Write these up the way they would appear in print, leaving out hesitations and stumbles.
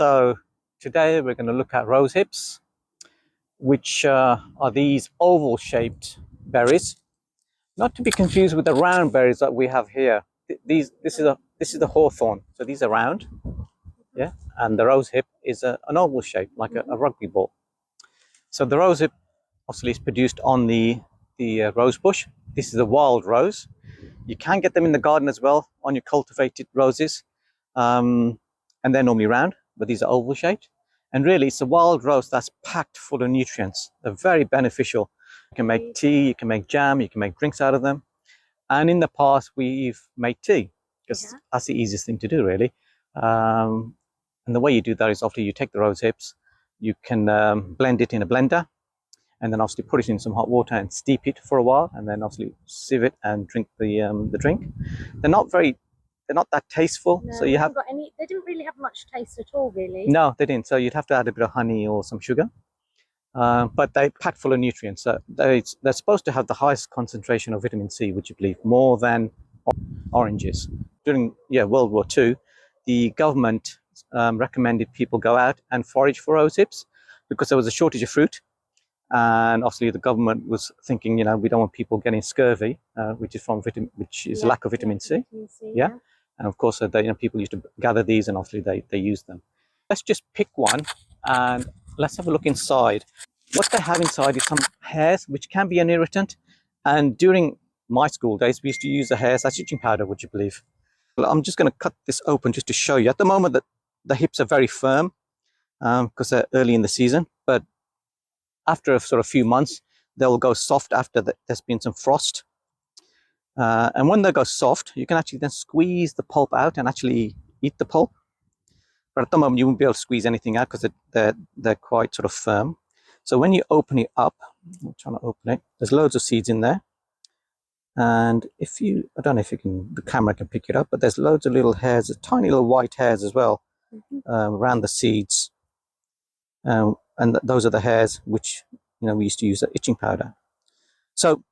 So today we're going to look at rose hips, which are these oval shaped berries, not to be confused with the round berries that we have here. This is the hawthorn, so these are round, yeah, and the rose hip is an oval shape like a rugby ball. So the rose hip obviously is produced on the rose bush. This is a wild rose. You can get them in the garden as well on your cultivated roses, and they're normally round, but these are oval shaped. And really, it's a wild rose that's packed full of nutrients. They're very beneficial. You can make tea, you can make jam, you can make drinks out of them. And in the past, we've made tea because that's the easiest thing to do, really. And the way you do that is after you take the rose hips, you can blend it in a blender, and then obviously put it in some hot water and steep it for a while, and then obviously sieve it and drink the drink. They're not that tasteful. No, so you have they didn't really have much taste at all, really. No, they didn't. So you'd have to add a bit of honey or some sugar. But they're packed full of nutrients. So they're supposed to have the highest concentration of vitamin C, would you believe, more than oranges. During World War II, the government recommended people go out and forage for rose hips because there was a shortage of fruit. And obviously the government was thinking, we don't want people getting scurvy, which is lack of vitamin C. Yeah. And of course, people used to gather these, and obviously they use them. Let's just pick one and let's have a look inside. What they have inside is some hairs, which can be an irritant. And during my school days, we used to use the hairs as itching powder, would you believe? Well, I'm just going to cut this open just to show you. At the moment, the hips are very firm because they're early in the season. But after a sort of few months, they'll go soft after there's been some frost. And when they go soft, you can actually then squeeze the pulp out and actually eat the pulp. But at the moment, you won't be able to squeeze anything out because they're quite sort of firm. So when you open it up, I'm trying to open it, there's loads of seeds in there. And I don't know if the camera can pick it up, but there's loads of little hairs, tiny little white hairs as well, around the seeds. And those are the hairs which, we used to use as itching powder. So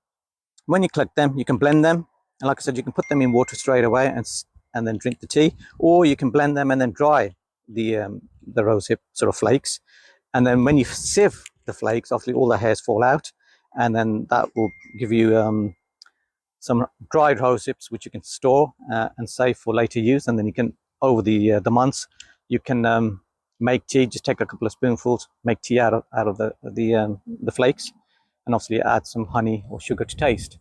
when you collect them, you can blend them. And like I said, you can put them in water straight away and then drink the tea, or you can blend them and then dry the rosehip sort of flakes. And then when you sieve the flakes, obviously all the hairs fall out, and then that will give you some dried rosehips which you can store and save for later use. And then you can, over the months, you can make tea. Just take a couple of spoonfuls, make tea out of the flakes, and obviously add some honey or sugar to taste.